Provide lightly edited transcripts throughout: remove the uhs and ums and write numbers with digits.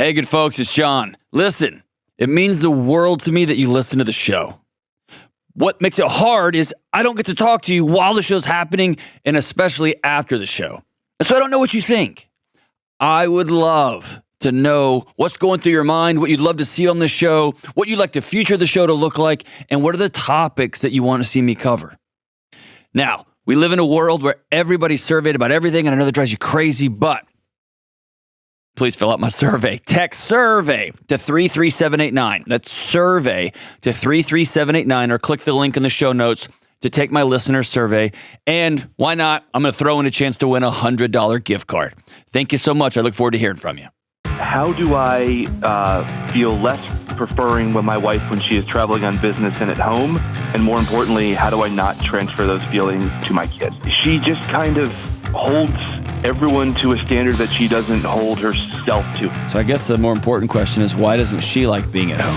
Hey, good folks, it's John. Listen, it means the world to me that you listen to the show. What makes it hard is I don't get to talk to you while the show's happening and especially after the show. So I don't know what you think. I would love to know what's going through your mind, what you'd love to see on the show, what you'd like the future of the show to look like, and what are the topics that you want to see me cover. Now, we live in a world where everybody's surveyed about everything, and I know that drives you crazy, but please fill out my survey. Text survey to 33789. That's survey to 33789, or click the link in the show notes to take my listener survey. And why not? I'm going to throw in a chance to win a $100 gift card. Thank you so much. I look forward to hearing from you. How do I feel less preferring with my wife when she is traveling on business and at home? And more importantly, how do I not transfer those feelings to my kids? She just kind of holds everyone to a standard that she doesn't hold herself to. So I guess the more important question is, why doesn't she like being at home?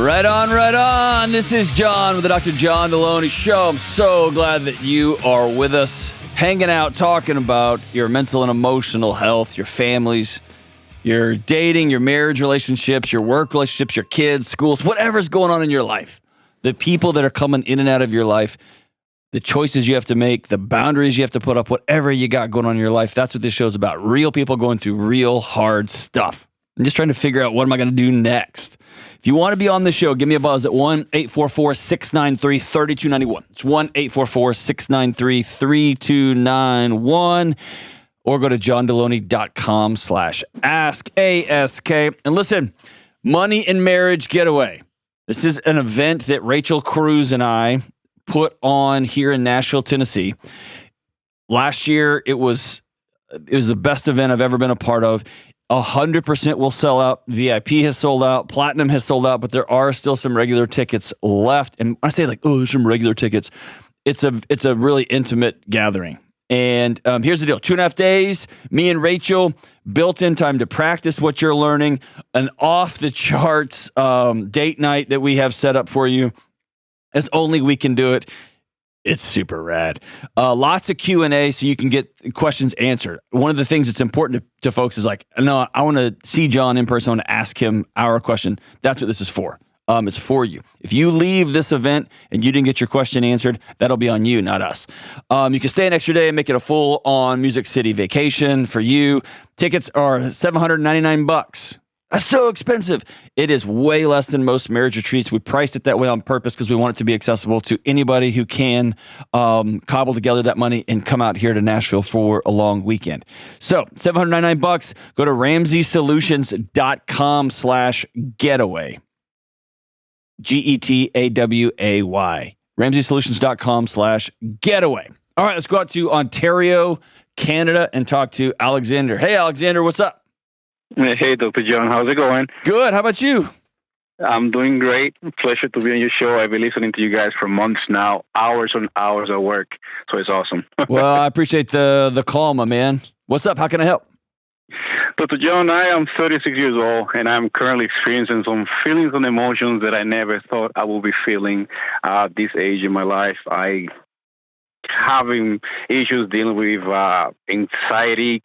Right on, right on. This is John with the Dr. John Delony Show. I'm so glad that you are with us, hanging out, talking about your mental and emotional health, your families, your dating, your marriage relationships, your work relationships, your kids, schools, whatever's going on in your life. The people that are coming in and out of your life, the choices you have to make, the boundaries you have to put up, whatever you got going on in your life. That's what this show is about. Real people going through real hard stuff. I'm just trying to figure out, what am I going to do next? If you want to be on the show, give me a buzz at 1-844-693-3291. It's 1-844-693-3291. Or go to johndelony.com/ask. And listen, Money in Marriage Getaway. This is an event that Rachel Cruz and I put on here in Nashville, Tennessee. Last year, it was the best event I've ever been a part of. 100% will sell out. VIP has sold out. Platinum has sold out, but there are still some regular tickets left. And I say there's some regular tickets. It's a really intimate gathering. And here's the deal. 2.5 days, me and Rachel, built-in time to practice what you're learning, an off-the-charts date night that we have set up for you as only we can do it. It's super rad. Lots of Q&A so you can get questions answered. One of the things that's important to folks is no, I want to see John in person. I want to ask him our question. That's what this is for. It's for you. If you leave this event and you didn't get your question answered, that'll be on you, not us. You can stay an extra day and make it a full-on Music City vacation for you. Tickets are $799. That's so expensive. It is way less than most marriage retreats. We priced it that way on purpose because we want it to be accessible to anybody who can cobble together that money and come out here to Nashville for a long weekend. So $799. Go to RamseySolutions.com/getaway. GETAWAY. RamseySolutions.com/getaway. All right, let's go out to Ontario, Canada, and talk to Alexander. Hey, Alexander, what's up? Hey, Dr. John. How's it going? Good. How about you? I'm doing great. Pleasure to be on your show. I've been listening to you guys for months now, hours on hours of work. So it's awesome. Well, I appreciate the call, my man. What's up? How can I help? Dr. John, I am 36 years old, and I'm currently experiencing some feelings and emotions that I never thought I would be feeling at this age in my life. I having issues dealing with anxiety,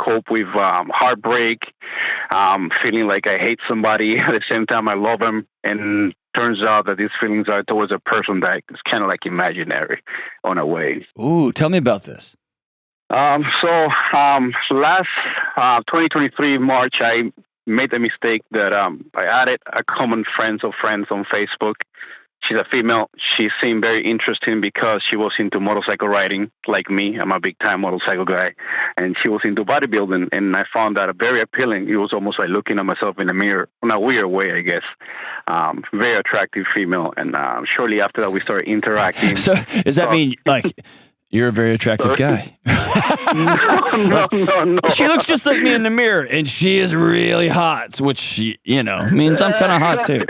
cope with heartbreak, feeling like I hate somebody at the same time I love them, and turns out that these feelings are towards a person that is kind of like imaginary on a way. Ooh, tell me about this. So last 2023 March, I made the mistake that I added a common friend of friends on Facebook. She's a female. She seemed very interesting because she was into motorcycle riding like me. I'm a big-time motorcycle guy. And she was into bodybuilding, and I found that very appealing. It was almost like looking at myself in the mirror in a weird way, I guess. Very attractive female. And shortly after that, we started interacting. So does that mean, you're a very attractive guy? No. She looks just like me in the mirror, and she is really hot, which, means I'm kind of hot, too.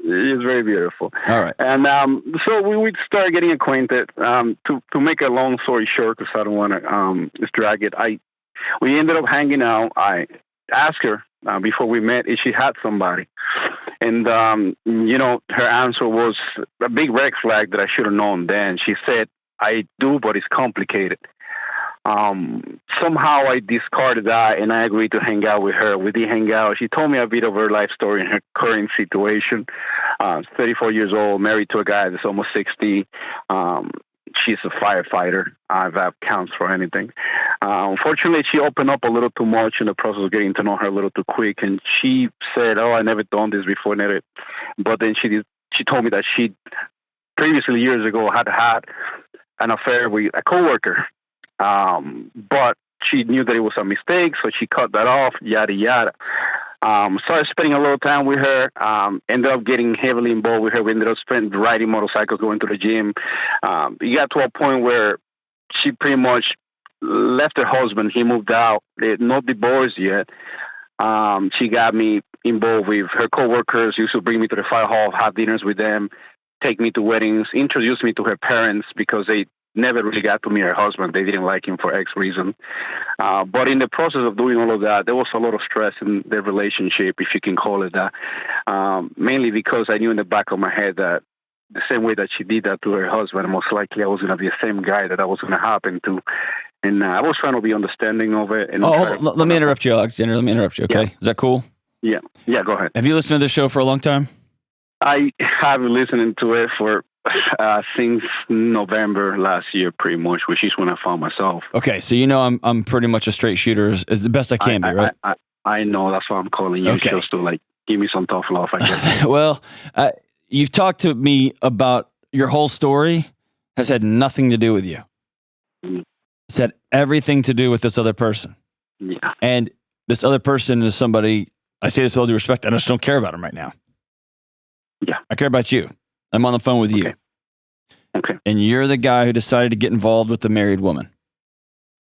It's very beautiful. All right. And so we would start getting acquainted. To make a long story short, because I don't want to just drag it, we ended up hanging out. I asked her before we met if she had somebody. And, her answer was a big red flag that I should have known then. She said I do, but it's complicated. Somehow I discarded that and I agreed to hang out with her. We did hang out. She told me a bit of her life story and her current situation. 34 years old, married to a guy that's almost 60. She's a firefighter, if that counts for anything. Unfortunately, she opened up a little too much in the process of getting to know her a little too quick. And she said, "Oh, I never done this before." Never. But then she told me that she previously, years ago, had an affair with a coworker. But she knew that it was a mistake, so she cut that off, yada, yada. Started spending a little time with her, ended up getting heavily involved with her. We ended up riding motorcycles, going to the gym. It got to a point where she pretty much left her husband. He moved out. They're not divorced yet. She got me involved with her coworkers, used to bring me to the fire hall, have dinners with them, take me to weddings, introduce me to her parents because they never really got to meet her husband. They didn't like him for X reason. But in the process of doing all of that, there was a lot of stress in their relationship, if you can call it that. Mainly because I knew in the back of my head that the same way that she did that to her husband, most likely I was going to be the same guy that was going to happen to. And I was trying to be understanding of it. And let me interrupt you, Alexander. Let me interrupt you, okay? Yeah. Is that cool? Yeah, go ahead. Have you listened to this show for a long time? I have been listening to it for since November last year, pretty much, which is when I found myself. Okay, so I'm pretty much a straight shooter as the best I can be, right? I know, that's why I'm calling you, okay. Just to give me some tough love, I guess. Well, you've talked to me about your whole story has had nothing to do with you. Mm. It's had everything to do with this other person. Yeah. And this other person is somebody, I say this with all due respect, I just don't care about him right now. Yeah. I care about you. I'm on the phone with you. Okay. And you're the guy who decided to get involved with the married woman.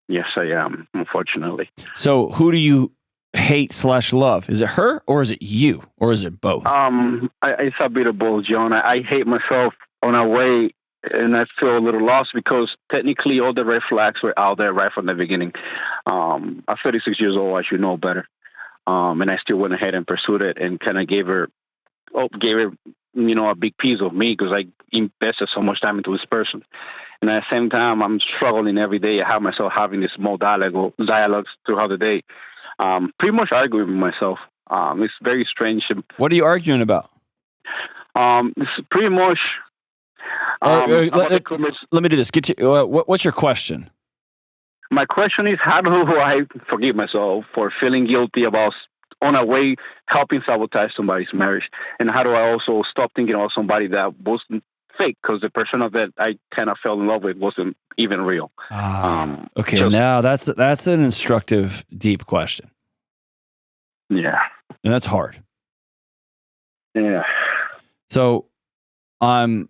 Yes, I am, unfortunately. So who do you hate/love? Is it her or is it you or is it both? It's a bit of both, John. I hate myself on a way, and I feel a little lost because technically all the red flags were out there right from the beginning. I'm 36 years old. I should know better. And I still went ahead and pursued it and kind of gave her a big piece of me because I invested so much time into this person. And at the same time, I'm struggling every day. I have myself having these small dialogues throughout the day. Pretty much arguing with myself. It's very strange. What are you arguing about? It's pretty much... let me do this. What's your question? My question is, how do I forgive myself for feeling guilty about on a way helping sabotage somebody's marriage? And how do I also stop thinking about somebody that wasn't fake because the person that I kind of fell in love with wasn't even real? Okay, now that's an instructive, deep question. Yeah. And that's hard. Yeah. So I'm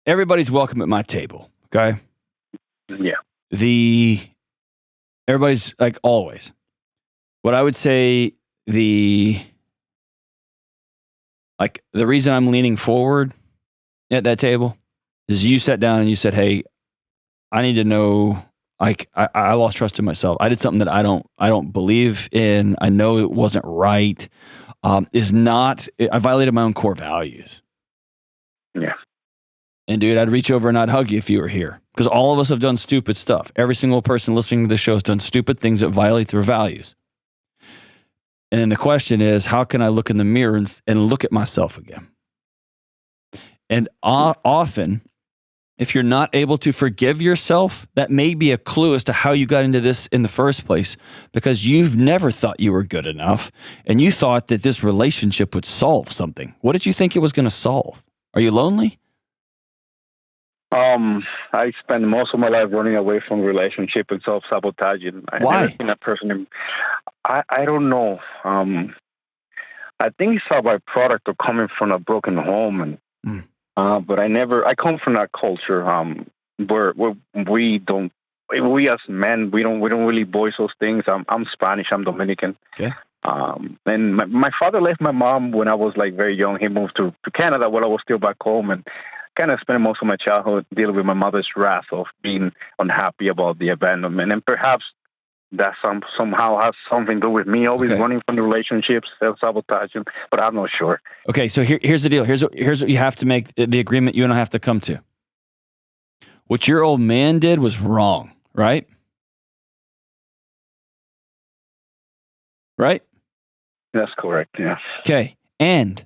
everybody's welcome at my table, okay? Yeah. Everybody's like always. What I would say the reason I'm leaning forward at that table is you sat down and you said, "Hey, I need to know. I lost trust in myself. I did something that I don't believe in. I know it wasn't right. I violated my own core values." Yeah. And dude, I'd reach over and I'd hug you if you were here. Because all of us have done stupid stuff. Every single person listening to the show has done stupid things that violate their values. And then the question is, how can I look in the mirror and look at myself again? And often, if you're not able to forgive yourself, that may be a clue as to how you got into this in the first place, because you've never thought you were good enough, and you thought that this relationship would solve something. What did you think it was going to solve? Are you lonely? I spend most of my life running away from relationship and self-sabotaging. Why? I've never been a person. I don't know. I think it's a byproduct of coming from a broken home, but I come from that culture where we as men we don't really voice those things. I'm Spanish. I'm Dominican. Okay. And my father left my mom when I was very young. He moved to Canada while I was still back home, and kind of spent most of my childhood dealing with my mother's wrath of being unhappy about the abandonment. And perhaps that somehow has something to do with me always Okay. running from the relationships, self-sabotaging, but I'm not sure. Okay, so here's the deal. Here's what you have to make the agreement you and I have to come to. What your old man did was wrong, right? Right? That's correct, yeah. Okay. And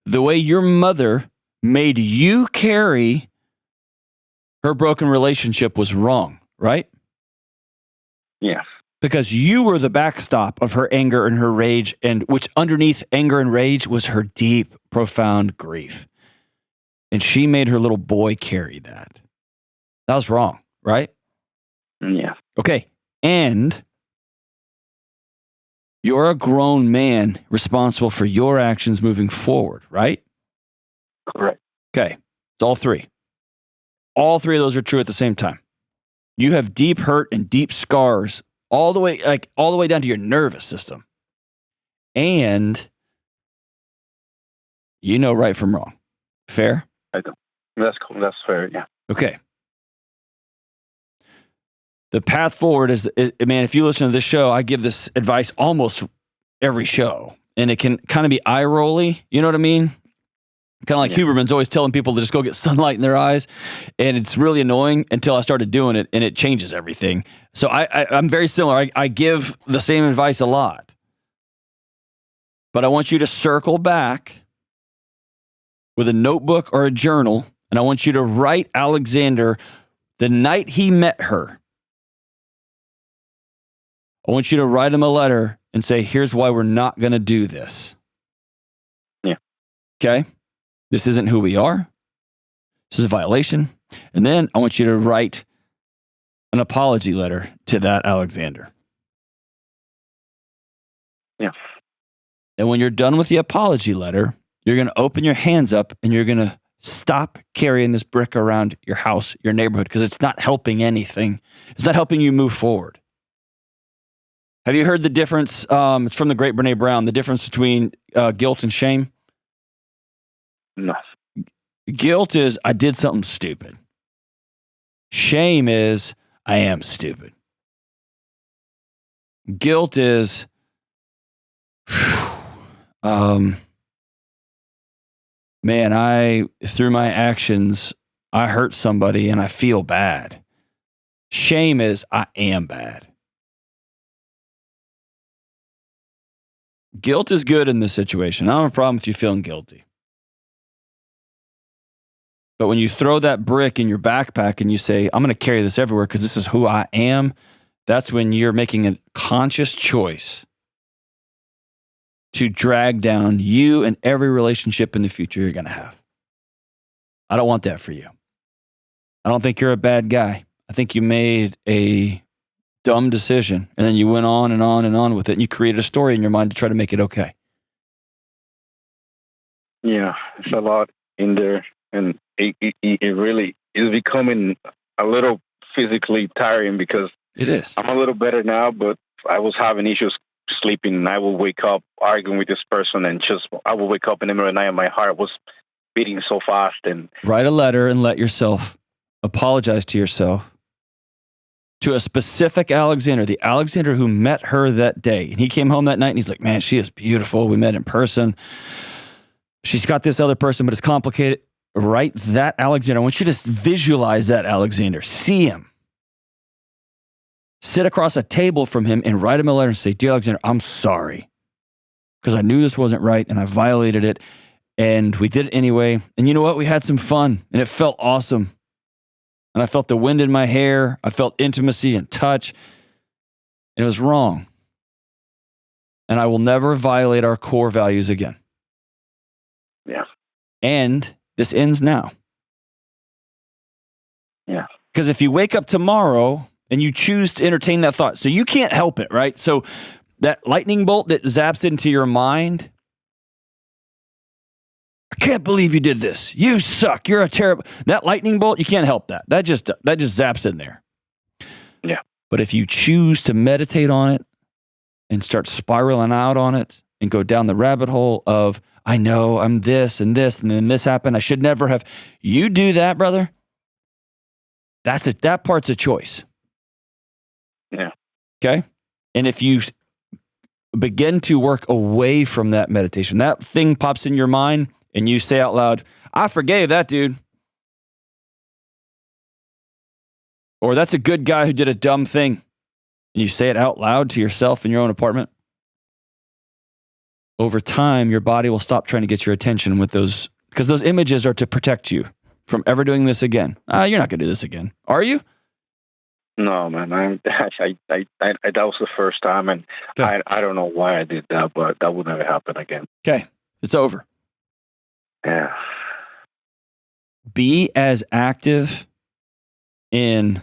the way your mother made you carry her broken relationship was wrong, right? Yeah. Because you were the backstop of her anger and her rage, and which underneath anger and rage was her deep, profound grief. And she made her little boy carry that. That was wrong, right? Yeah. Okay. And you're a grown man responsible for your actions moving forward, right? Correct. Okay. It's all three. All three of those are true at the same time. You have deep hurt and deep scars all the way down to your nervous system. And you know right from wrong. Fair? I don't. That's cool. That's fair, yeah. Okay. The path forward is, man, if you listen to this show, I give this advice almost every show. And it can kind of be eye-rolly. You know what I mean? Kind of like Huberman's always telling people to just go get sunlight in their eyes. And it's really annoying until I started doing it, and it changes everything. So I'm very similar. I give the same advice a lot. But I want you to circle back with a notebook or a journal, and I want you to write Alexander the night he met her. I want you to write him a letter and say, here's why we're not going to do this. Yeah. Okay? This isn't who we are. This is a violation. And then I want you to write an apology letter to that Alexander. Yeah. And when you're done with the apology letter, you're going to open your hands up and you're going to stop carrying this brick around your house, your neighborhood, because it's not helping anything. It's not helping you move forward. Have you heard the difference? It's from the great Brene Brown, the difference between guilt and shame. No. Guilt is, I did something stupid. Shame is, I am stupid. Guilt is, man, through my actions, I hurt somebody and I feel bad. Shame is, I am bad. Guilt is good in this situation. I don't have a problem with you feeling guilty. But when you throw that brick in your backpack and you say, I'm going to carry this everywhere because this is who I am, that's when you're making a conscious choice to drag down you and every relationship in the future you're going to have. I don't want that for you. I don't think you're a bad guy. I think you made a dumb decision and then you went on and on and on with it and you created a story in your mind to try to make it okay. Yeah, it's a lot in there. And it really is becoming a little physically tiring because It is. I'm a little better now, but I was having issues sleeping, and I will wake up arguing with this person, and I will wake up in the middle of the night and my heart was beating so fast. And write a letter and let yourself apologize to yourself, to a specific Alexander, the Alexander who met her that day. And he came home that night and he's like, man, she is beautiful. We met in person. She's got this other person, but it's complicated. Write that Alexander. I want you to visualize that Alexander. See him. Sit across a table from him and write him a letter and say, dear Alexander, I'm sorry because I knew this wasn't right and I violated it and we did it anyway. And you know what? We had some fun and it felt awesome. And I felt the wind in my hair. I felt intimacy and touch. And it was wrong. And I will never violate our core values again. yeah, And this ends now. yeah, Because if you wake up tomorrow and you choose to entertain that thought, so you can't help it, right? So that lightning bolt that zaps into your mind, I can't believe you did this. You suck. You're a terrible. That lightning bolt, you can't help that. That just zaps in there. yeah, But if you choose to meditate on it and start spiraling out on it and go down the rabbit hole of, I know I'm this and then this happened. I should never have. You do that, brother. That part's a choice. yeah. Okay. And if you begin to work away from that meditation, that thing pops in your mind and you say out loud, I forgave that dude. Or that's a good guy who did a dumb thing. And you say it out loud to yourself in your own apartment. Over time, your body will stop trying to get your attention with those, because those images are to protect you from ever doing this again. You're not going to do this again. Are you? No, man. That was the first time, and Okay. I don't know why I did that, but that would never happen again. Okay. It's over. Yeah. Be as active in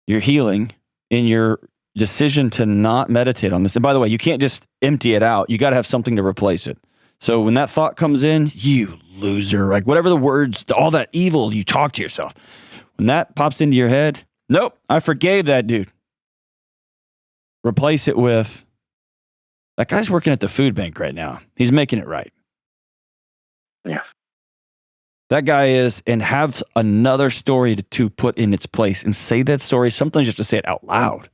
your healing, in your decision to not meditate on this. And by the way, you can't just empty it out. You got to have something to replace it. So when that thought comes in, you loser, like whatever the words, all that evil you talk to yourself, when that pops into your head, nope, I forgave that dude. Replace it with, that guy's working at the food bank right now. He's making it right. Yeah. That guy is, and have another story to put in its place and say that story. Sometimes you have to say it out loud.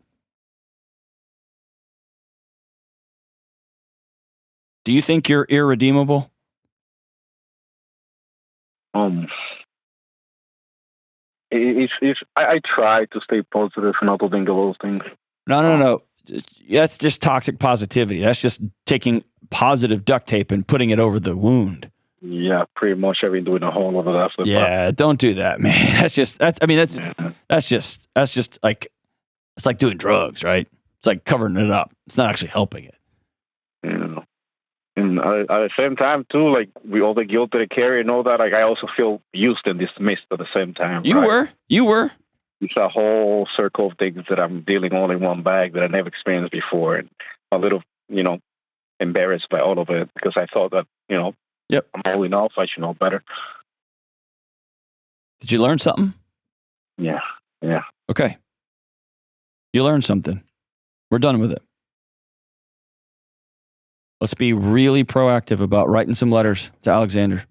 Do you think you're irredeemable? I try to stay positive and not to think of those things. No. That's just toxic positivity. That's just taking positive duct tape and putting it over the wound. Yeah, pretty much. I've been doing a whole lot of that stuff. Yeah, don't do that, man. That's just like, it's like doing drugs, right? It's like covering it up. It's not actually helping it. Yeah. And at the same time, too, like, with all the guilt that I carry and all that, like, I also feel used and dismissed at the same time. You were. It's a whole circle of things that I'm dealing all in one bag that I never experienced before. And a little, embarrassed by all of it because I thought that, Yep. I'm old enough, I should know better. Did you learn something? Yeah. Okay. You learned something. We're done with it. Let's be really proactive about writing some letters to Alexander.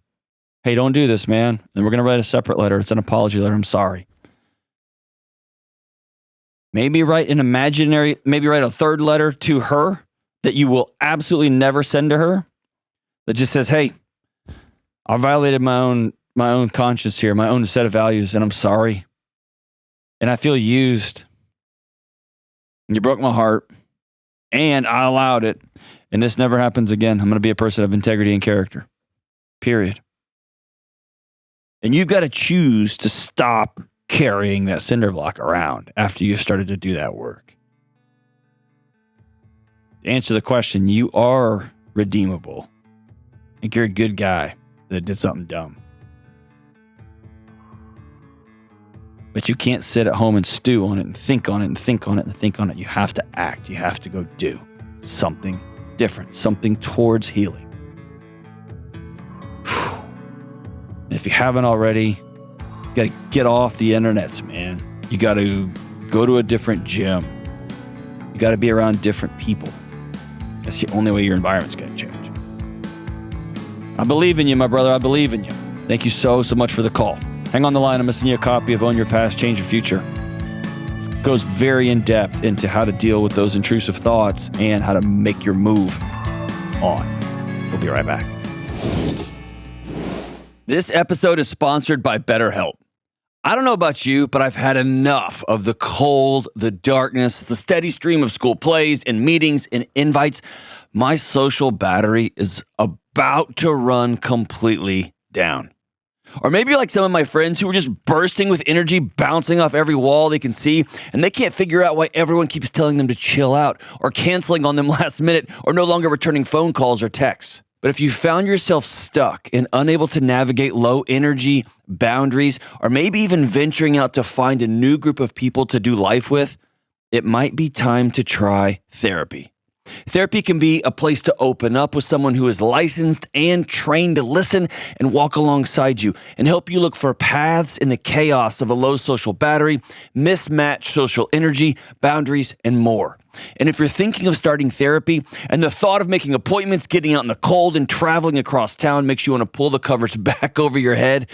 Hey, don't do this, man. And we're going to write a separate letter. It's an apology letter. I'm sorry. Maybe write a third letter to her that you will absolutely never send to her. That just says, hey, I violated my own conscience here, my own set of values, and I'm sorry. And I feel used. And you broke my heart. And I allowed it. And this never happens again. I'm going to be a person of integrity and character. Period. And you've got to choose to stop carrying that cinder block around after you've started to do that work. To answer the question, you are redeemable. Like you're a good guy that did something dumb. But you can't sit at home and stew on it and think on it and think on it and think on it. You have to act. You have to go do something different, something towards healing. And if you haven't already, you got to get off the internets, man. You got to go to a different gym. You got to be around different people. That's the only way your environment's going to change. I believe in you, my brother. I believe in you. Thank you so much for the call. Hang on the line. I'm going to send you a copy of Own Your Past, Change Your Future. It goes very in depth into how to deal with those intrusive thoughts and how to make your move on. We'll be right back. This episode is sponsored by BetterHelp. I don't know about you, but I've had enough of the cold, the darkness, the steady stream of school plays and meetings and invites. My social battery is about to run completely down. Or maybe you're like some of my friends who are just bursting with energy, bouncing off every wall they can see, and they can't figure out why everyone keeps telling them to chill out or canceling on them last minute or no longer returning phone calls or texts. But if you found yourself stuck and unable to navigate low energy boundaries, or maybe even venturing out to find a new group of people to do life with, it might be time to try therapy. Therapy can be a place to open up with someone who is licensed and trained to listen and walk alongside you and help you look for paths in the chaos of a low social battery, mismatched social energy, boundaries, and more. And if you're thinking of starting therapy and the thought of making appointments, getting out in the cold, and traveling across town makes you want to pull the covers back over your head,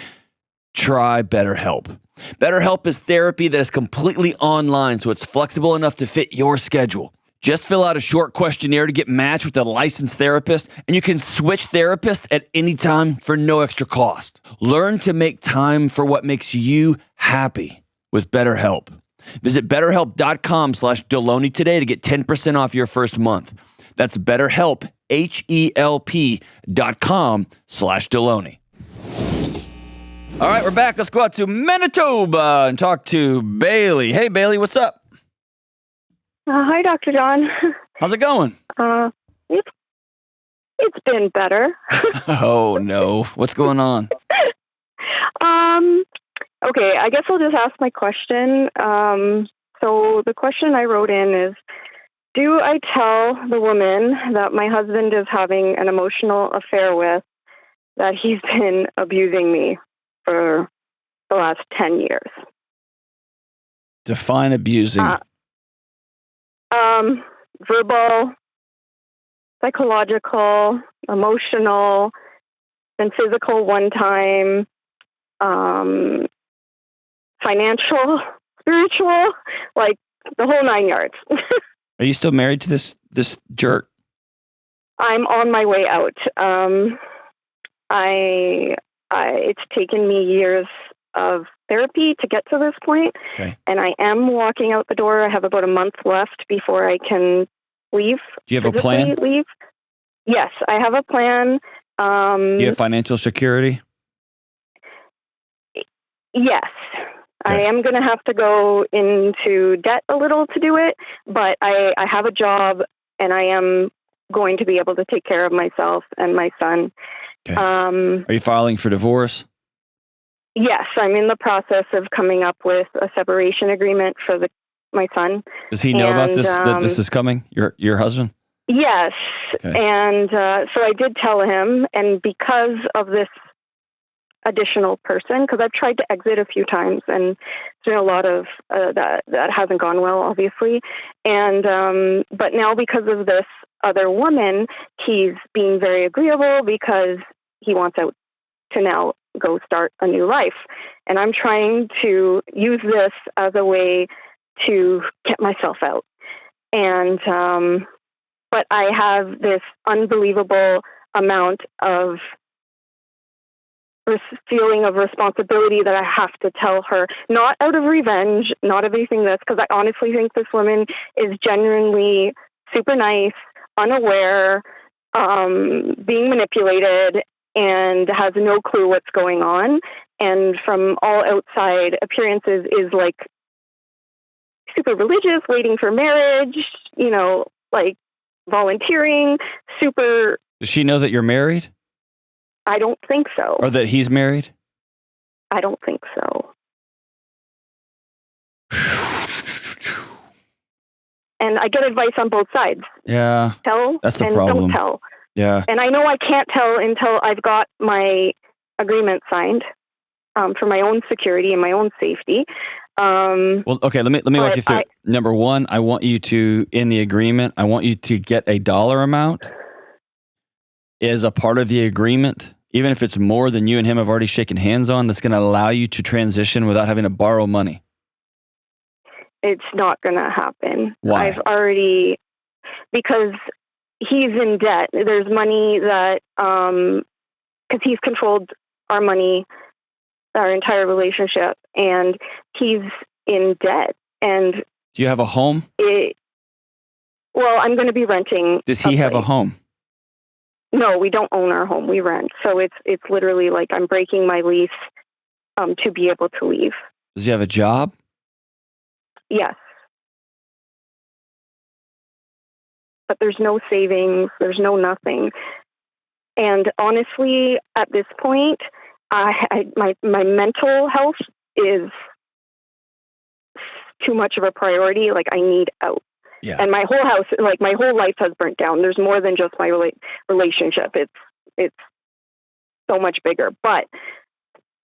try BetterHelp. BetterHelp is therapy that is completely online, so it's flexible enough to fit your schedule. Just fill out a short questionnaire to get matched with a licensed therapist, and you can switch therapists at any time for no extra cost. Learn to make time for what makes you happy with BetterHelp. Visit BetterHelp.com/Delony today to get 10% off your first month. That's BetterHelp, HELP.com/Delony. All right, we're back. Let's go out to Manitoba and talk to Bailey. Hey, Bailey, what's up? Hi, Dr. John. How's it going? It's been better. Oh, no. What's going on? Okay, I guess I'll just ask my question. So the question I wrote in is, do I tell the woman that my husband is having an emotional affair with, that he's been abusing me for the last 10 years? Define abusing. Verbal, psychological, emotional, and physical one time, financial, spiritual, like the whole 9 yards. Are you still married to this jerk? I'm on my way out. It's taken me years of therapy to get to this point. Okay. And I am walking out the door. I have about a month left before I can leave. Do you have a plan? Leave. Yes, I have a plan. Do you have financial security? Yes. Okay. I am going to have to go into debt a little to do it, but I have a job and I am going to be able to take care of myself and my son. Okay. Are you filing for divorce? Yes, I'm in the process of coming up with a separation agreement for my son. Does he know about this, that this is coming, your husband? Yes. Okay. And so I did tell him, and because of this additional person, because I've tried to exit a few times, and there's been a lot of that hasn't gone well, obviously. And but now because of this other woman, he's being very agreeable because he wants out to now go start a new life. And I'm trying to use this as a way to get myself out. And but I have this unbelievable amount of feeling of responsibility that I have to tell her, not out of revenge, not of anything this, because I honestly think this woman is genuinely super nice, unaware, being manipulated, and has no clue what's going on. And from all outside appearances is like super religious, waiting for marriage, like volunteering, super. Does she know that you're married? I don't think so. Or that he's married? I don't think so. And I get advice on both sides. Yeah. Tell that's the and problem. Don't tell. Yeah. And I know I can't tell until I've got my agreement signed for my own security and my own safety. Well, okay, let me walk you through it. Number one, I want you to, in the agreement, I want you to get a dollar amount as a part of the agreement, even if it's more than you and him have already shaken hands on, that's going to allow you to transition without having to borrow money. It's not going to happen. Why? Because he's in debt. There's money that, because he's controlled our money, our entire relationship, and he's in debt. And do you have a home? I'm going to be renting. Does he have a home? No, we don't own our home. We rent. So it's literally like I'm breaking my lease to be able to leave. Does he have a job? Yes. But there's no savings. There's no nothing. And honestly, at this point, my mental health is too much of a priority. Like, I need out. Yeah. And my whole house, like my whole life has burnt down. There's more than just my relationship. It's so much bigger. But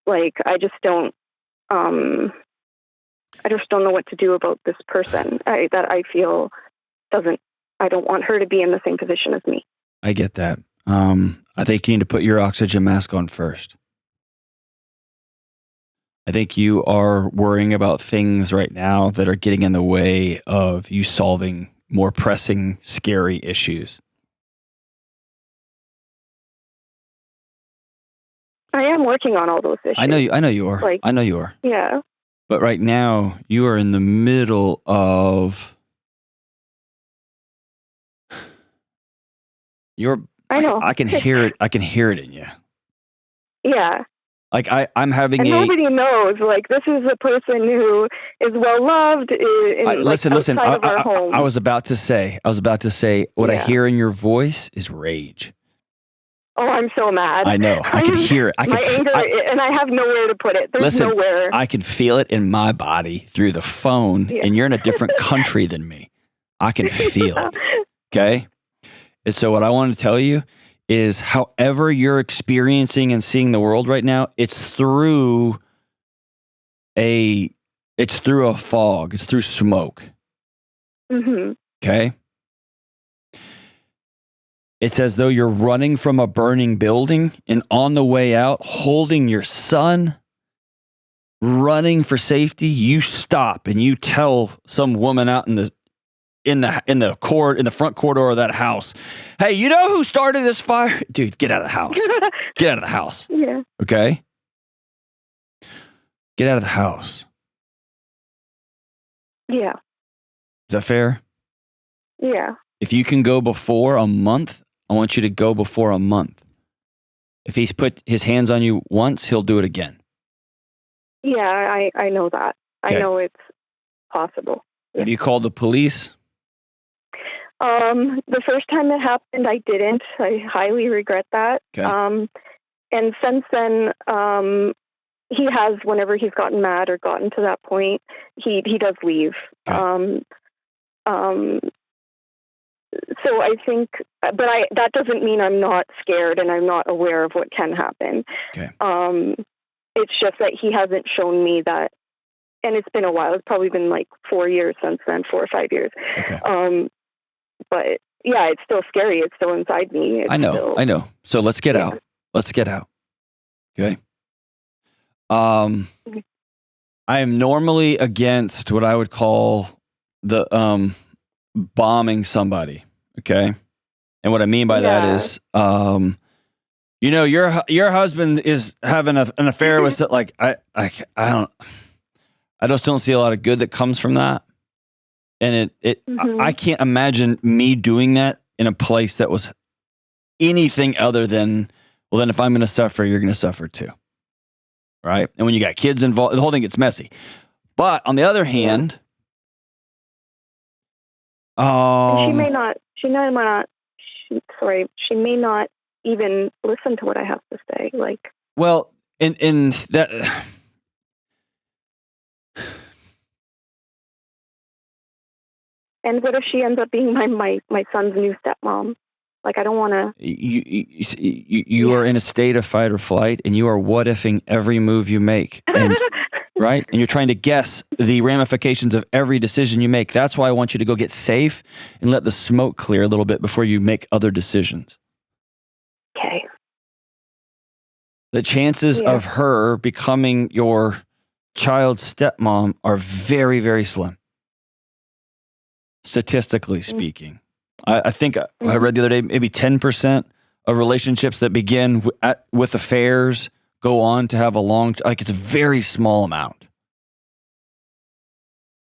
like, I just don't know what to do about this person that I feel I don't want her to be in the same position as me. I get that. I think you need to put your oxygen mask on first. I think you are worrying about things right now that are getting in the way of you solving more pressing, scary issues. I am working on all those issues. I know you are. Like, I know you are. Yeah. But right now, you are in the middle of I know. I can hear it. I can hear it in you. Yeah. Like I'm having and nobody knows. Like, this is a person who is well loved. Listen. Outside of our home. I was about to say. What I hear in your voice is rage. Oh, I'm so mad. I know. I can hear it. My anger, and I have nowhere to put it. There's nowhere. I can feel it in my body through the phone, and you're in a different country than me. I can feel it. Okay? And so what I want to tell you is however you're experiencing and seeing the world right now, it's through a fog. It's through smoke. Mm-hmm. Okay? It's as though you're running from a burning building and on the way out, holding your son, running for safety. You stop and you tell some woman out in the front corridor of that house, "Hey, you know who started this fire? Dude, get out of the house. Get out of the house." Yeah. Okay? Get out of the house. Yeah. Is that fair? Yeah. If you can go before a month, I want you to go before a month. If he's put his hands on you once, he'll do it again. Yeah, I know that. Okay. I know it's possible. Have you called the police? The first time it happened, I didn't. I highly regret that. Okay. And since then, he has, whenever he's gotten mad or gotten to that point, he does leave. Okay. So I think, but that doesn't mean I'm not scared and I'm not aware of what can happen. Okay. It's just that he hasn't shown me that, and it's been a while. It's probably been like 4 years since then, 4 or 5 years. Okay. But yeah, it's still scary. It's still inside me. I know. So let's get out. Let's get out. Okay. I am normally against what I would call the bombing somebody. Okay. And what I mean by that is, your husband is having an affair with I just don't see a lot of good that comes from that. And I can't imagine me doing that in a place that was anything other than, well, then if I'm going to suffer, you're going to suffer too. Right. And when you got kids involved, the whole thing gets messy. But on the other hand, and she may not even listen to what I have to say. Like, well, in that, and what if she ends up being my son's new stepmom? Like, I don't want to. You are in a state of fight or flight, and you are what ifing every move you make. And right? And you're trying to guess the ramifications of every decision you make. That's why I want you to go get safe and let the smoke clear a little bit before you make other decisions. Okay. The chances of her becoming your child's stepmom are very, very slim. Statistically speaking. I think I read the other day, maybe 10% of relationships that begin with affairs go on to have it's a very small amount.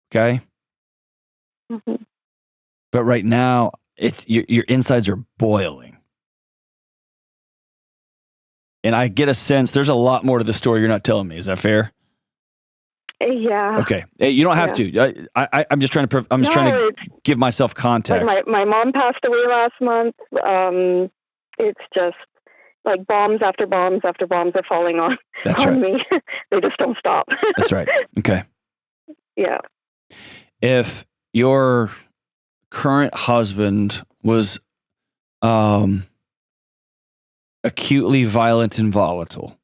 Okay? Mm-hmm. But right now, your insides are boiling. And I get a sense there's a lot more to the story you're not telling me. Is that fair? Yeah. Okay. Hey, you don't have to. I'm just trying to give myself context. Like my mom passed away last month. It's just like bombs after bombs after bombs are falling on me. They just don't stop. That's right. Okay. Yeah. If your current husband was acutely violent and volatile,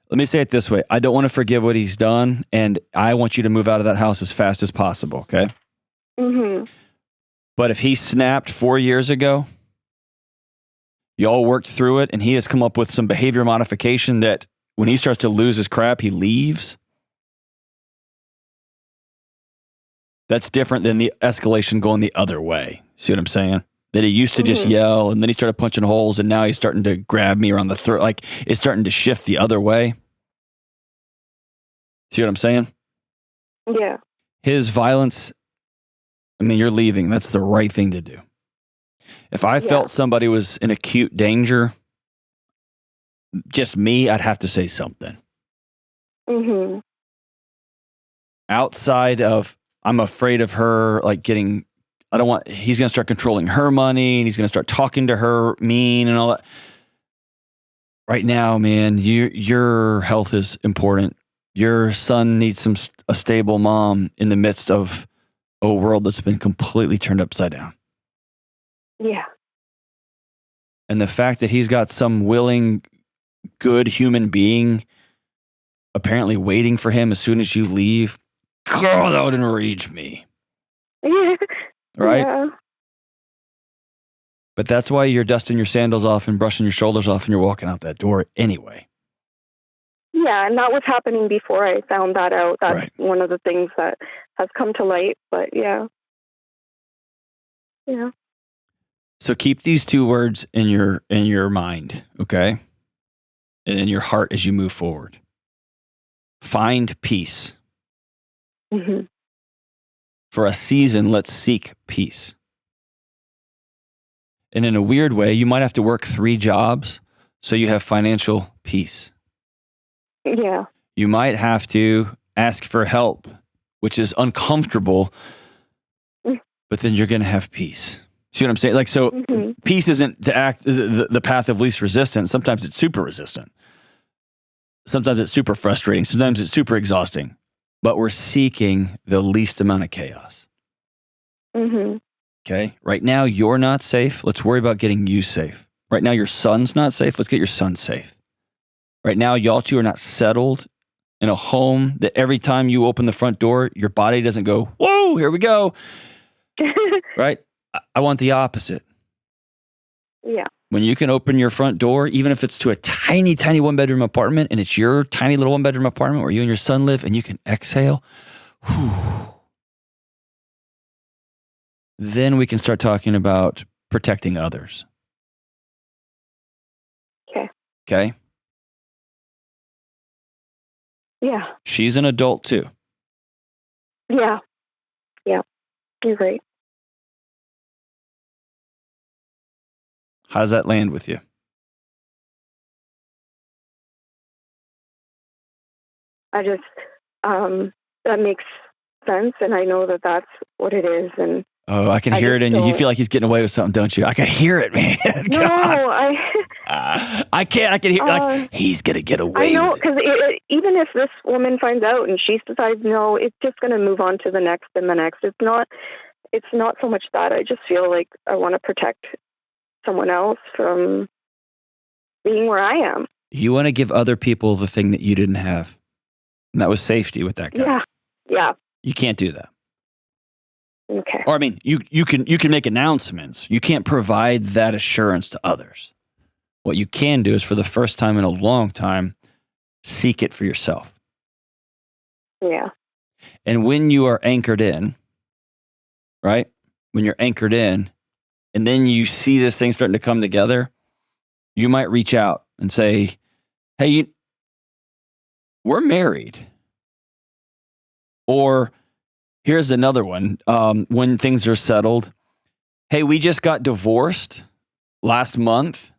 let me say it this way. I don't want to forgive what he's done, and I want you to move out of that house as fast as possible, okay? Mm-hmm. But if he snapped 4 years ago, y'all worked through it, and he has come up with some behavior modification that when he starts to lose his crap, he leaves. That's different than the escalation going the other way. See what I'm saying? That he used to just yell, and then he started punching holes, and now he's starting to grab me around the throat. Like, it's starting to shift the other way. See what I'm saying? Yeah. His violence, I mean, you're leaving. That's the right thing to do. If I felt somebody was in acute danger, just me, I'd have to say something. Mm-hmm. Outside of, I'm afraid of her, like he's going to start controlling her money, and he's going to start talking to her mean and all that. Right now, man, your health is important. Your son needs a stable mom in the midst of a world that's been completely turned upside down. Yeah. And the fact that he's got some willing, good human being apparently waiting for him as soon as you leave, girl, that would enrage me. Yeah. Right? Yeah. But that's why you're dusting your sandals off and brushing your shoulders off and you're walking out that door anyway. Yeah, and that was happening before I found that out. That's one of the things that has come to light. But yeah. Yeah. So keep these two words in your mind, okay? And in your heart as you move forward. Find peace. Mm-hmm. For a season, let's seek peace. And in a weird way, you might have to work 3 jobs so you have financial peace. Yeah. You might have to ask for help, which is uncomfortable, but then you're going to have peace. See what I'm saying? Like, so peace isn't the path of least resistance. Sometimes it's super resistant. Sometimes it's super frustrating. Sometimes it's super exhausting. But we're seeking the least amount of chaos. Mm-hmm. Okay? Right now, you're not safe. Let's worry about getting you safe. Right now, your son's not safe. Let's get your son safe. Right now, y'all two are not settled in a home that every time you open the front door, your body doesn't go, whoa, here we go. Right? I want the opposite. Yeah. When you can open your front door, even if it's to a tiny, tiny 1-bedroom apartment, and it's your tiny little 1-bedroom apartment where you and your son live, and you can exhale, then we can start talking about protecting others. Okay. Okay? Yeah. She's an adult too. Yeah. Yeah. You're right. How does that land with you? I just, that makes sense. And I know that that's what it is. And oh, I can hear it in you. You feel like he's getting away with something, don't you? I can hear it, man. No, I can't. I can hear like he's going to get away I know, with it. because even if this woman finds out and she decides no, it's just going to move on to the next and the next. It's not so much that. I just feel like I want to protect someone else from being where I am. You want to give other people the thing that you didn't have. And that was safety with that guy. Yeah. Yeah. You can't do that. Okay. Or I mean, you can make announcements. You can't provide that assurance to others. What you can do is, for the first time in a long time, seek it for yourself. Yeah. And when you are anchored in, right? When you're anchored in, and then you see this thing starting to come together, you might reach out and say, hey, we're married. Or here's another one. When things are settled, hey, we just got divorced last month.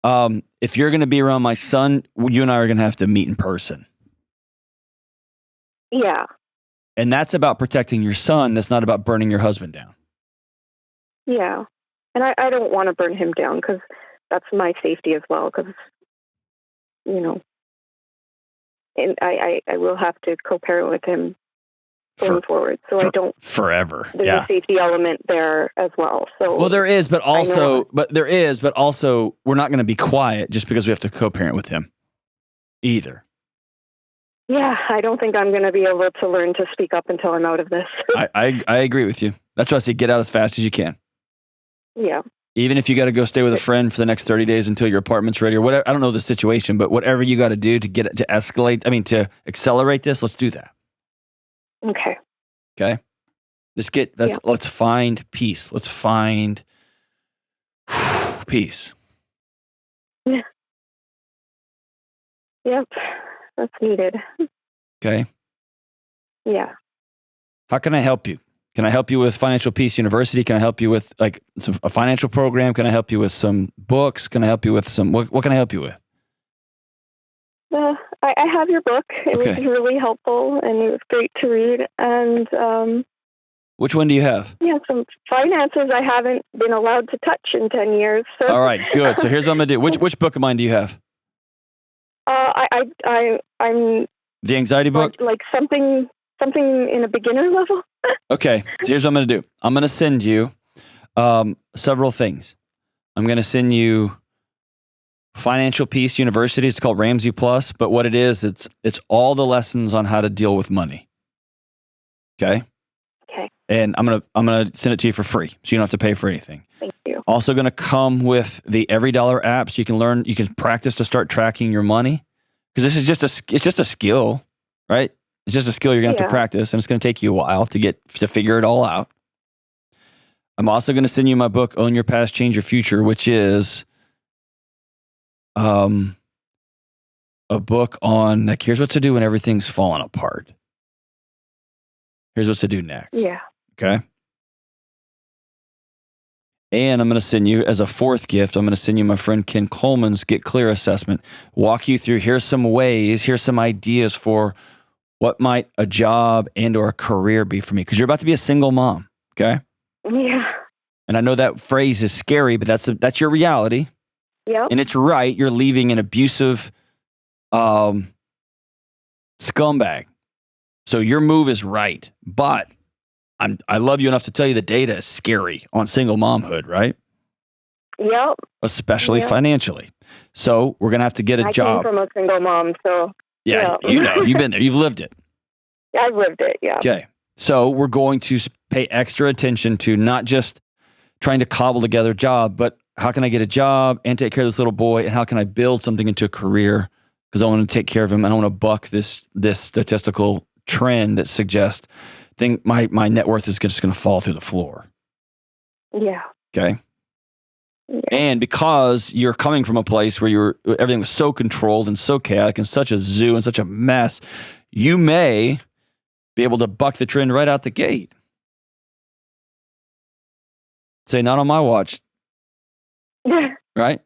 If you're going to be around my son, you and I are going to have to meet in person. Yeah. And that's about protecting your son. That's not about burning your husband down. Yeah. And I don't want to burn him down because that's my safety as well. Because, and I will have to co-parent with him going forward. So I don't forever. There's a safety element there as well. So there is, but also we're not going to be quiet just because we have to co-parent with him either. Yeah, I don't think I'm going to be able to learn to speak up until I'm out of this. I agree with you. That's why I say get out as fast as you can. Yeah. Even if you got to go stay with a friend for the next 30 days until your apartment's ready or whatever. I don't know the situation, but whatever you got to do to get it to escalate, to accelerate this, let's do that. Okay. Okay. Let's find peace. Let's find peace. Yeah. Yep. That's needed. Okay. Yeah. How can I help you? Can I help you with Financial Peace University? Can I help you with a financial program? Can I help you with some books? Can I help you with what can I help you with? I have your book. It was really helpful and it was great to read. And which one do you have? Yeah, some finances I haven't been allowed to touch in 10 years. So. All right, good. So here's what I'm gonna do. Which book of mine do you have? I'm the anxiety book. Like something in a beginner level. Okay, so here's what I'm gonna do. I'm gonna send you several things. I'm gonna send you Financial Peace University. It's called Ramsey Plus, but what it is, it's all the lessons on how to deal with money. Okay. Okay. And I'm gonna send it to you for free, so you don't have to pay for anything. Thank you. Also gonna come with the Every Dollar app, so you can practice to start tracking your money, because this is just a skill, right? It's just a skill you're gonna have to practice, and it's gonna take you a while to figure it all out. I'm also gonna send you my book, Own Your Past, Change Your Future, which is a book on here's what to do when everything's falling apart. Here's what to do next. Yeah. Okay. And I'm going to send you, as a fourth gift, I'm going to send you my friend Ken Coleman's Get Clear assessment. Walk you through, here's some ideas for what might a job and or a career be for me. Because you're about to be a single mom. Okay. Yeah. And I know that phrase is scary, but that's your reality. Yeah. And it's right. You're leaving an abusive scumbag. So your move is right. But I love you enough to tell you the data is scary on single momhood, right? Yep. Especially financially. So we're going to have to get a job. I came from a single mom, so. Yeah, you've been there. You've lived it. Yeah, I've lived it, yeah. Okay. So we're going to pay extra attention to not just trying to cobble together a job, but how can I get a job and take care of this little boy? And how can I build something into a career? Because I want to take care of him. I don't want to buck this statistical trend that suggests my net worth is just going to fall through the floor. Yeah. Okay. Yeah. And because you're coming from a place where everything was so controlled and so chaotic and such a zoo and such a mess, you may be able to buck the trend right out the gate. Say, not on my watch. Right?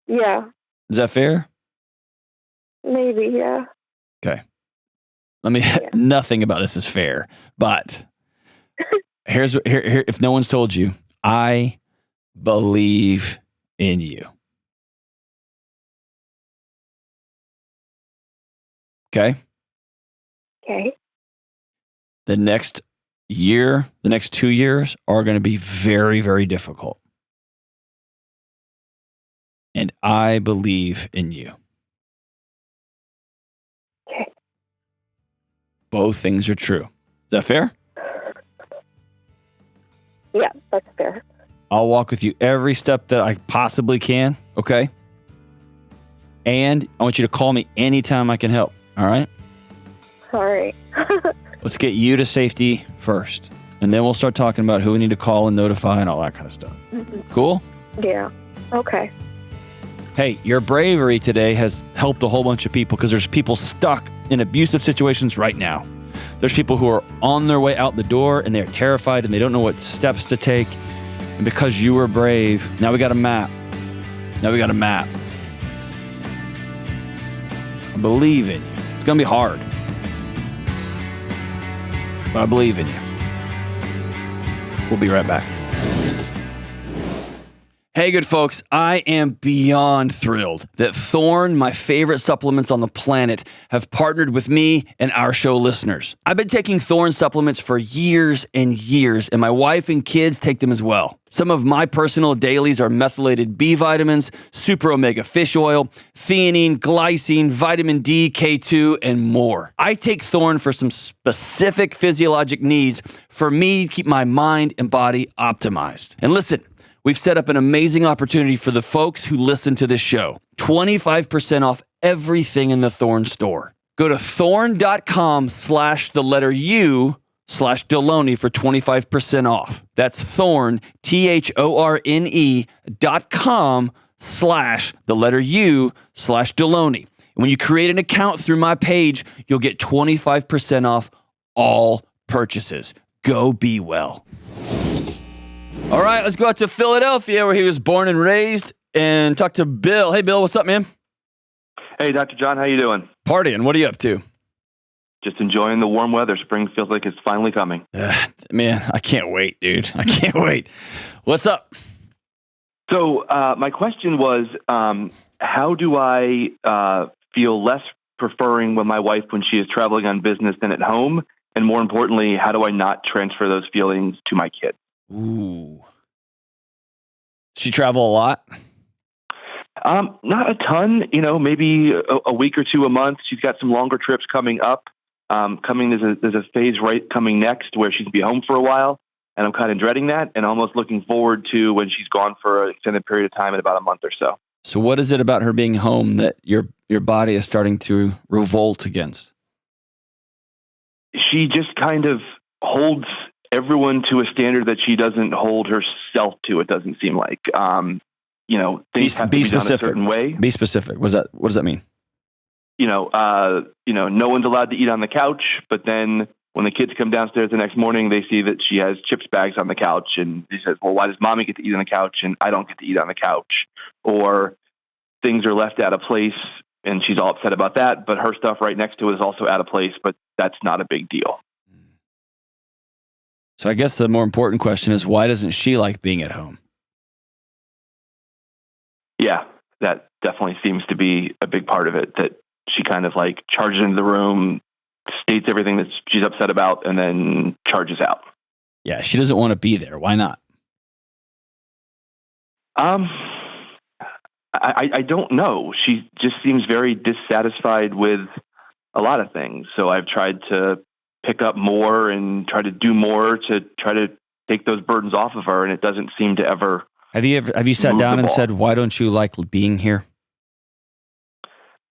Yeah. Is that fair? Maybe, yeah. Okay. Nothing about this is fair, but here, if no one's told you, I believe in you. Okay? Okay. The next 2 years are going to be very, very difficult. And I believe in you. Okay. Both things are true. Is that fair? Yeah, that's fair. I'll walk with you every step that I possibly can, okay? And I want you to call me anytime I can help, all right? All right. Let's get you to safety first, and then we'll start talking about who we need to call and notify and all that kind of stuff. Mm-hmm. Cool? Yeah. Okay. Hey, your bravery today has helped a whole bunch of people, because there's people stuck in abusive situations right now. There's people who are on their way out the door and they're terrified and they don't know what steps to take. And because you were brave, now we got a map. I believe in you. It's going to be hard, but I believe in you. We'll be right back. Hey, good folks, I am beyond thrilled that Thorne, my favorite supplements on the planet, have partnered with me and our show listeners. I've been taking Thorne supplements for years and years, and my wife and kids take them as well. Some of my personal dailies are methylated B vitamins, super omega fish oil, theanine, glycine, vitamin D, K2, and more. I take Thorne for some specific physiologic needs for me to keep my mind and body optimized. And listen, we've set up an amazing opportunity for the folks who listen to this show. 25% off everything in the Thorn store. Go to thorn.com/U/Delony for 25% off. That's Thorn, THORNE.com/U/Delony. When you create an account through my page, you'll get 25% off all purchases. Go be well. All right, let's go out to Philadelphia, where he was born and raised, and talk to Bill. Hey, Bill, what's up, man? Hey, Dr. John, how you doing? Partying. What are you up to? Just enjoying the warm weather. Spring feels like it's finally coming. Man, I can't wait, dude. I can't wait. What's up? So my question was, how do I feel less preferring with my wife when she is traveling on business than at home? And more importantly, how do I not transfer those feelings to my kids? Ooh. She travel a lot? Not a ton, maybe a week or two a month. She's got some longer trips coming up. There's a phase coming next where she's going to be home for a while. And I'm kind of dreading that and almost looking forward to when she's gone for an extended period of time in about a month or so. So what is it about her being home that your body is starting to revolt against? She just kind of holds everyone to a standard that she doesn't hold herself to. It doesn't seem like, things have to be done a certain way. Be specific. What does that mean? No one's allowed to eat on the couch, but then when the kids come downstairs the next morning, they see that she has chips bags on the couch, and she says, well, why does mommy get to eat on the couch and I don't get to eat on the couch? Or things are left out of place and she's all upset about that, but her stuff right next to it is also out of place, but that's not a big deal. So I guess the more important question is, why doesn't she like being at home? Yeah, that definitely seems to be a big part of it, that she kind of like charges into the room, states everything that she's upset about, and then charges out. Yeah, she doesn't want to be there. Why not? I don't know. She just seems very dissatisfied with a lot of things. So I've tried to pick up more and try to do more to try to take those burdens off of her, and it doesn't seem to ever. Have you sat down and said, why don't you like being here?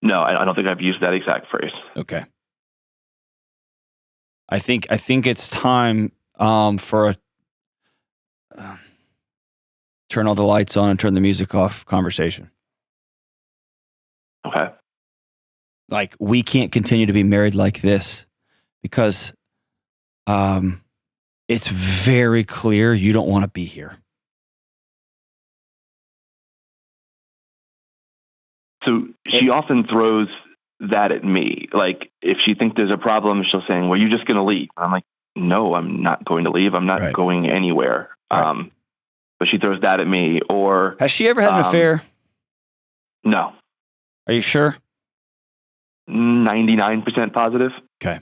No, I don't think I've used that exact phrase. Okay. I think it's time for a turn all the lights on and turn the music off conversation. Okay. Like, we can't continue to be married like this because it's very clear you don't want to be here. So she often throws that at me. Like, if she thinks there's a problem, she'll say, well, you're just going to leave. I'm like, no, I'm not going to leave. I'm not going anywhere. Right. But she throws that at me. Or has she ever had an affair? No. Are you sure? 99% positive. Okay.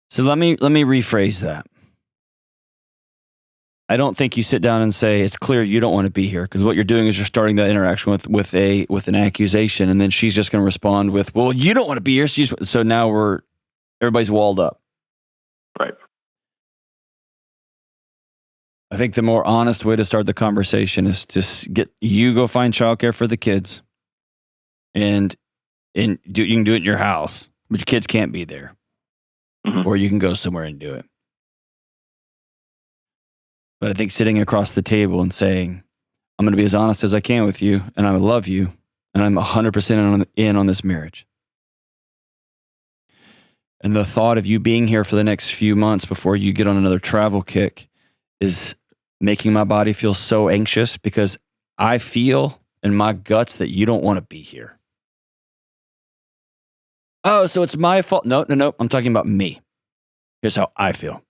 So let me rephrase that. I don't think you sit down and say, it's clear you don't want to be here, because what you're doing is you're starting that interaction with an accusation, and then she's just going to respond with, well, you don't want to be here. So now everybody's walled up. Right. I think the more honest way to start the conversation is just go find childcare for the kids, and you can do it in your house, but your kids can't be there, or you can go somewhere and do it. But I think sitting across the table and saying, I'm going to be as honest as I can with you, and I love you, and I'm 100% in on this marriage. And the thought of you being here for the next few months before you get on another travel kick is making my body feel so anxious, because I feel in my guts that you don't want to be here. Oh, so it's my fault. No. I'm talking about me. Here's how I feel.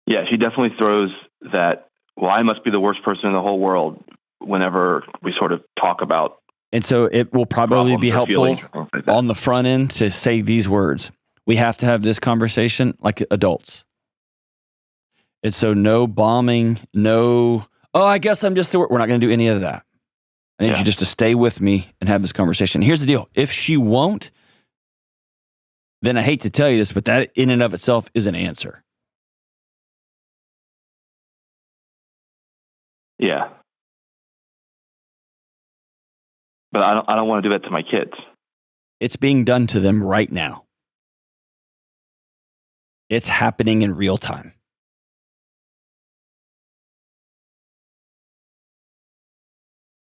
Yeah, she definitely throws that, well, I must be the worst person in the whole world whenever we sort of talk about. And so it will probably be helpful on the front end to say these words. We have to have this conversation like adults. And so no bombing, I guess I'm just we're not going to do any of that. I need you just to stay with me and have this conversation. Here's the deal. If she won't, then I hate to tell you this, but that in and of itself is an answer. Yeah. But I don't want to do that to my kids. It's being done to them right now. It's happening in real time.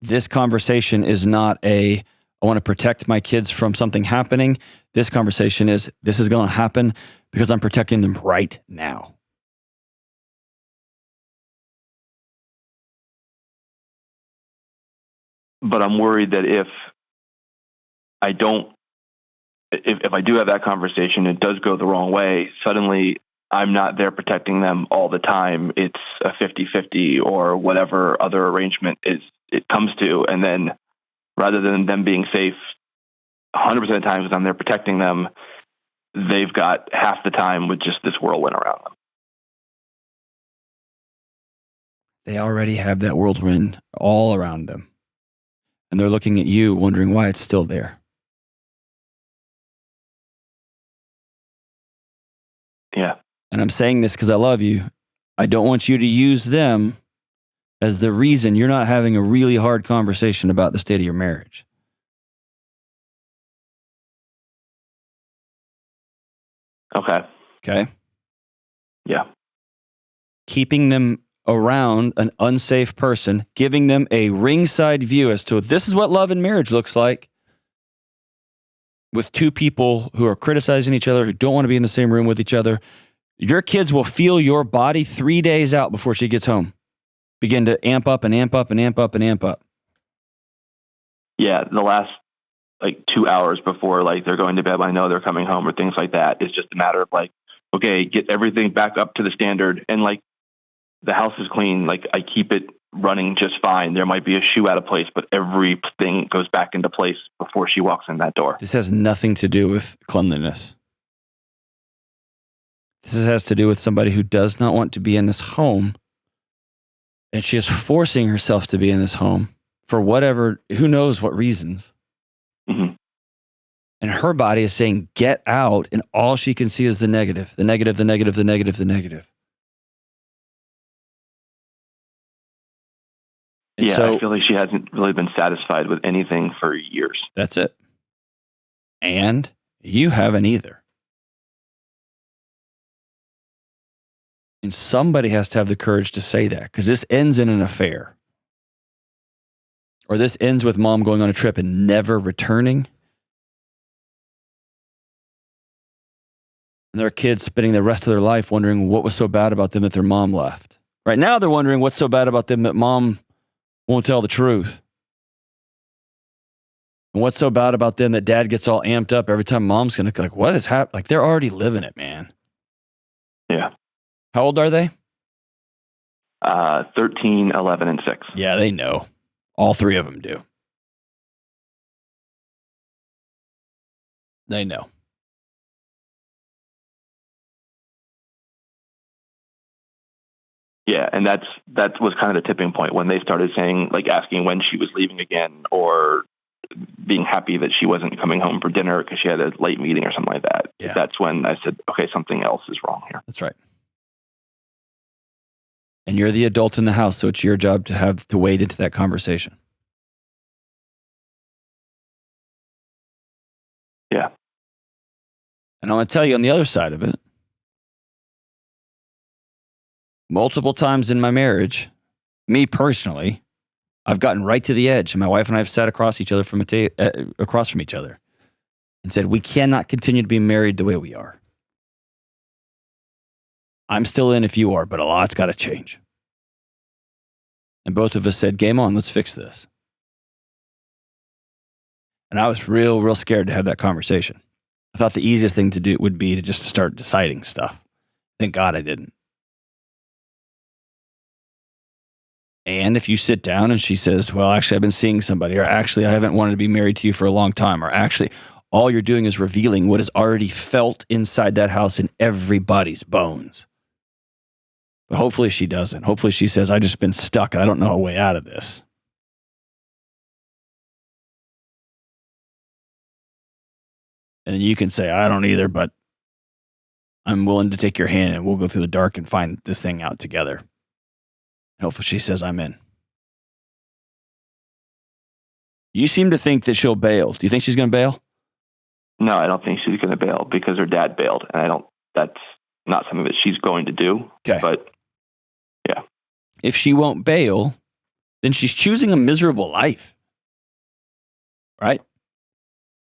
This conversation is not I want to protect my kids from something happening. This conversation is, this is going to happen because I'm protecting them right now. But I'm worried that if I do have that conversation, it does go the wrong way. Suddenly I'm not there protecting them all the time. It's a 50-50 or whatever other arrangement it comes to. And then rather than them being safe 100% of the time because I'm there protecting them, they've got half the time with just this whirlwind around them. They already have that whirlwind all around them. And they're looking at you wondering why it's still there. Yeah. And I'm saying this because I love you. I don't want you to use them as the reason you're not having a really hard conversation about the state of your marriage. Okay. Okay? Yeah. Keeping them around an unsafe person, giving them a ringside view as to this is what love and marriage looks like, with two people who are criticizing each other, who don't want to be in the same room with each other. Your kids will feel your body 3 days out before she gets home. Begin to amp up and amp up and amp up and amp up. Yeah, the last 2 hours before they're going to bed, I know they're coming home or things like that. It's just a matter of okay, get everything back up to the standard. And the house is clean. I keep it running just fine. There might be a shoe out of place, but everything goes back into place before she walks in that door. This has nothing to do with cleanliness. This has to do with somebody who does not want to be in this home, and she is forcing herself to be in this home for whatever, who knows what reasons. Mm-hmm. And her body is saying, get out, and all she can see is the negative, the negative, the negative, the negative, the negative. And yeah, so, I feel like she hasn't really been satisfied with anything for years. That's it. And you haven't either. And somebody has to have the courage to say that, because this ends in an affair. Or this ends with mom going on a trip and never returning. And their kids spending the rest of their life wondering what was so bad about them that their mom left. Right now they're wondering what's so bad about them that mom won't tell the truth. And what's so bad about them that dad gets all amped up every time mom's going to what is happening? They're already living it, man. Yeah. How old are they? 13, 11, and 6. Yeah, they know. All three of them do. They know. Yeah, and that was kind of the tipping point when they started saying, asking when she was leaving again, or being happy that she wasn't coming home for dinner because she had a late meeting or something like that. Yeah. That's when I said, okay, something else is wrong here. That's right. And you're the adult in the house, so it's your job to have to wade into that conversation. Yeah. And I want to tell you on the other side of it, multiple times in my marriage, me personally, I've gotten right to the edge, and my wife and I have sat across each other across from each other and said, we cannot continue to be married the way we are. I'm still in if you are, but a lot's got to change. And both of us said, game on, let's fix this. And I was real scared to have that conversation. I thought the easiest thing to do would be to just start deciding stuff. Thank God I didn't. And if you sit down and she says, well, actually, I've been seeing somebody, or actually, I haven't wanted to be married to you for a long time, or actually, all you're doing is revealing what is already felt inside that house in everybody's bones. But hopefully she doesn't. Hopefully she says, I've just been stuck and I don't know a way out of this. And you can say, I don't either, but I'm willing to take your hand and we'll go through the dark and find this thing out together. And hopefully she says, I'm in. You seem to think that she'll bail. Do you think she's going to bail? No, I don't think she's going to bail because her dad bailed. And that's not something that she's going to do. Okay. But yeah. If she won't bail, then she's choosing a miserable life. Right?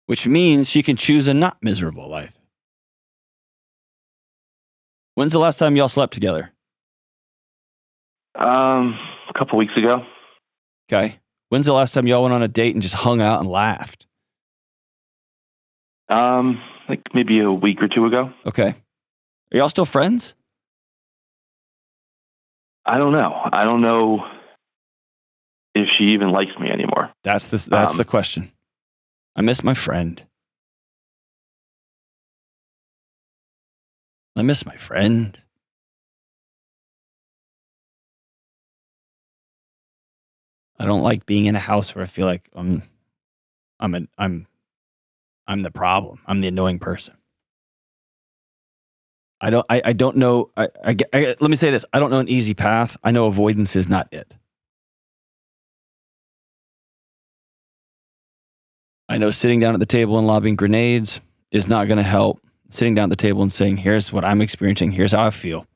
Which means she can choose a not miserable life. When's the last time y'all slept together? A couple weeks ago. Okay. When's the last time y'all went on a date and just hung out and laughed? Like maybe a week or two ago. Okay. Are y'all still friends? I don't know. I don't know if she even likes me anymore. That's the question. I miss my friend. I miss my friend. I don't like being in a house where I feel like I'm the problem. I'm the annoying person. I don't know. Let me say this. I don't know an easy path. I know avoidance is not it. I know sitting down at the table and lobbing grenades is not going to help. Sitting down at the table and saying, here's what I'm experiencing. Here's how I feel.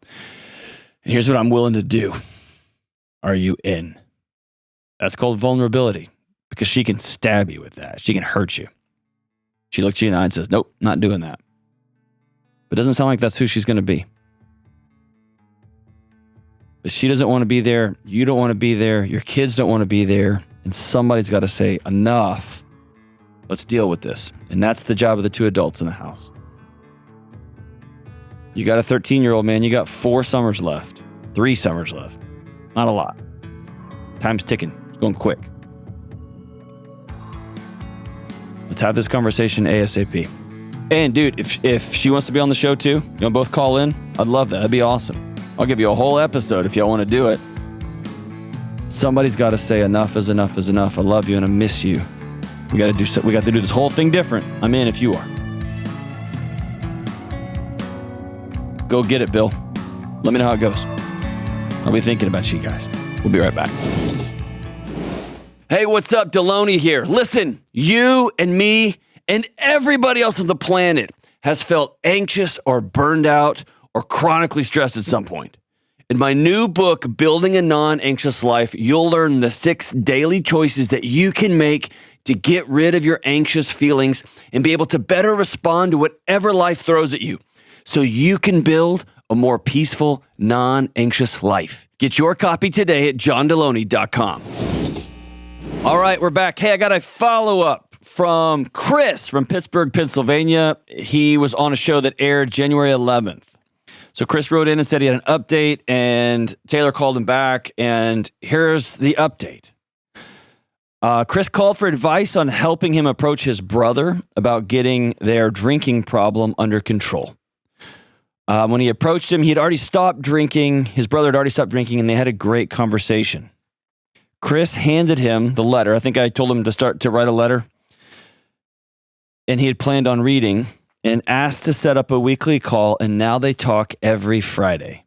And here's what I'm willing to do. Are you in? That's called vulnerability because she can stab you with that. She can hurt you. She looks you in the eye and says, nope, not doing that. But it doesn't sound like that's who she's going to be. But she doesn't want to be there. You don't want to be there. Your kids don't want to be there. And somebody's got to say, enough. Let's deal with this. And that's the job of the two adults in the house. You got a 13-year-old, man. You got 4 summers left. 3 summers left. Not a lot. Time's ticking. It's going quick. Let's have this conversation ASAP. And dude, if she wants to be on the show too, you want to both call in? I'd love that. That'd be awesome. I'll give you a whole episode if y'all want to do it. Somebody's got to say enough is enough is enough. I love you and I miss you. We got to do this whole thing different. I'm in if you are. Go get it, Bill. Let me know how it goes. I'll be thinking about you guys. We'll be right back. Hey, what's up? Delony here. Listen, you and me and everybody else on the planet has felt anxious or burned out or chronically stressed at some point. In my new book, Building a Non-Anxious Life, you'll learn the 6 daily choices that you can make to get rid of your anxious feelings and be able to better respond to whatever life throws at you so you can build a more peaceful, non-anxious life. Get your copy today at johndelony.com. All right, we're back. Hey, I got a follow-up from Chris from Pittsburgh, Pennsylvania. He was on a show that aired January 11th. So Chris wrote in and said he had an update, and Taylor called him back, and here's the update. Chris called for advice on helping him approach his brother about getting their drinking problem under control. When he approached him, he had already stopped drinking. His brother had already stopped drinking, and they had a great conversation. Chris handed him the letter. I think I told him to write a letter, and he had planned on reading and asked to set up a weekly call, and now they talk every Friday.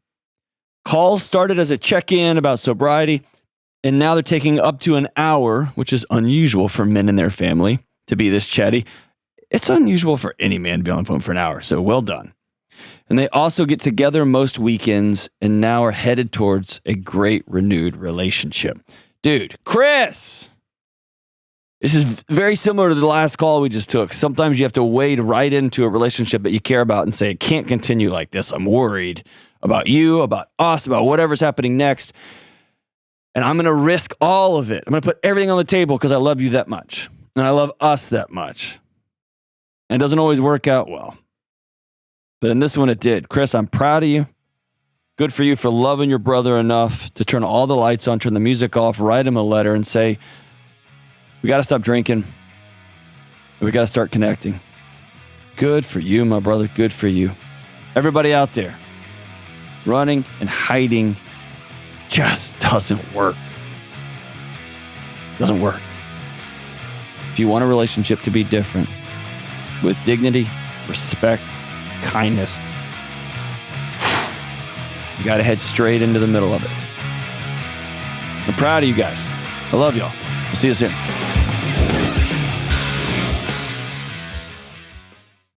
Calls started as a check-in about sobriety, and now they're taking up to an hour, which is unusual for men in their family to be this chatty. It's unusual for any man to be on the phone for an hour, so well done. And they also get together most weekends and now are headed towards a great renewed relationship. Dude, Chris, this is very similar to the last call we just took. Sometimes you have to wade right into a relationship that you care about and say, it can't continue like this. I'm worried about you, about us, about whatever's happening next. And I'm going to risk all of it. I'm going to put everything on the table because I love you that much. And I love us that much. And it doesn't always work out well. But in this one, it did. Chris, I'm proud of you. Good for you for loving your brother enough to turn all the lights on, turn the music off, write him a letter and say, we got to stop drinking. We got to start connecting. Good for you, my brother. Good for you. Everybody out there, running and hiding just doesn't work. Doesn't work. If you want a relationship to be different, with dignity, respect, kindness. You got to head straight into the middle of it. I'm proud of you guys. I love y'all. I'll see you soon.